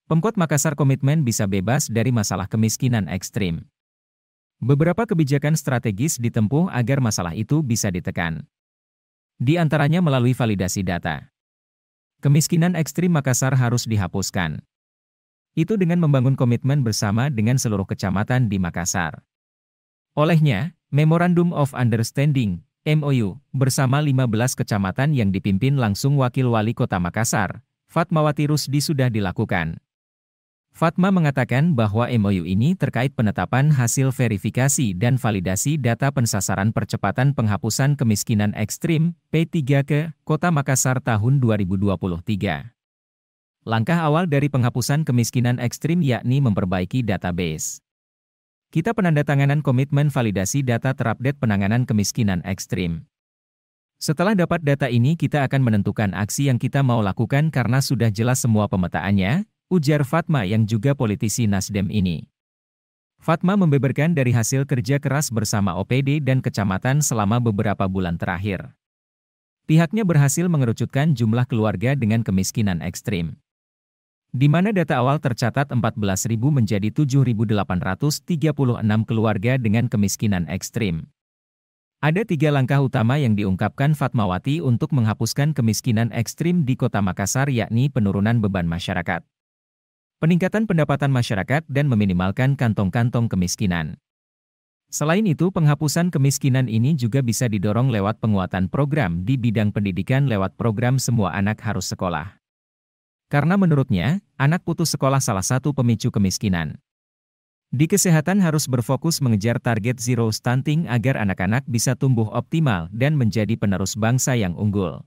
Pemkot Makassar komitmen bisa bebas dari masalah kemiskinan ekstrim. Beberapa kebijakan strategis ditempuh agar masalah itu bisa ditekan. Di antaranya melalui validasi data. Kemiskinan ekstrim Makassar harus dihapuskan. Itu dengan membangun komitmen bersama dengan seluruh kecamatan di Makassar. Olehnya, Memorandum of Understanding, MOU, bersama 15 kecamatan yang dipimpin langsung Wakil Wali Kota Makassar, Fatmawati Rusdi sudah dilakukan. Fatma mengatakan bahwa MOU ini terkait penetapan hasil verifikasi dan validasi data pensasaran percepatan penghapusan kemiskinan ekstrim, P3K, Kota Makassar tahun 2023. Langkah awal dari penghapusan kemiskinan ekstrim yakni memperbaiki database. Kita penandatanganan komitmen validasi data terupdate penanganan kemiskinan ekstrim. Setelah dapat data ini kita akan menentukan aksi yang kita mau lakukan karena sudah jelas semua pemetaannya, ujar Fatma yang juga politisi Nasdem ini. Fatma membeberkan dari hasil kerja keras bersama OPD dan kecamatan selama beberapa bulan terakhir. Pihaknya berhasil mengerucutkan jumlah keluarga dengan kemiskinan ekstrim. Di mana data awal tercatat 14.000 menjadi 7.836 keluarga dengan kemiskinan ekstrim. Ada 3 langkah utama yang diungkapkan Fatmawati untuk menghapuskan kemiskinan ekstrim di Kota Makassar yakni penurunan beban masyarakat, peningkatan pendapatan masyarakat dan meminimalkan kantong-kantong kemiskinan. Selain itu, penghapusan kemiskinan ini juga bisa didorong lewat penguatan program di bidang pendidikan lewat program Semua Anak Harus Sekolah. Karena menurutnya, anak putus sekolah salah satu pemicu kemiskinan. Di kesehatan harus berfokus mengejar target zero stunting agar anak-anak bisa tumbuh optimal dan menjadi penerus bangsa yang unggul.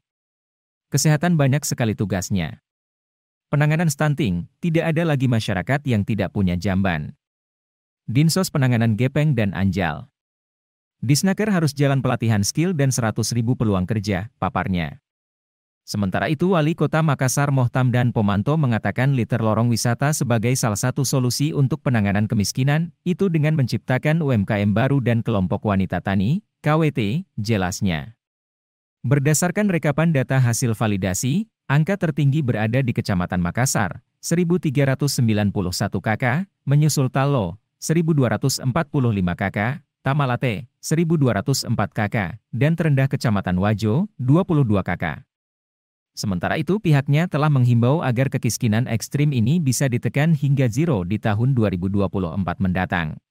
Kesehatan banyak sekali tugasnya. Penanganan stunting, tidak ada lagi masyarakat yang tidak punya jamban. Dinsos penanganan gepeng dan anjal. Disnaker harus jalan pelatihan skill dan 100.000 peluang kerja, paparnya. Sementara itu Wali Kota Makassar Mohtam dan Pomanto mengatakan liter lorong wisata sebagai salah satu solusi untuk penanganan kemiskinan, itu dengan menciptakan UMKM baru dan kelompok wanita tani, KWT, jelasnya. Berdasarkan rekapan data hasil validasi, angka tertinggi berada di Kecamatan Makassar, 1.391 KK, menyusul Talo, 1.245 KK, Tamalate, 1.204 KK, dan terendah Kecamatan Wajo, 22 KK. Sementara itu pihaknya telah menghimbau agar kemiskinan ekstrim ini bisa ditekan hingga zero di tahun 2024 mendatang.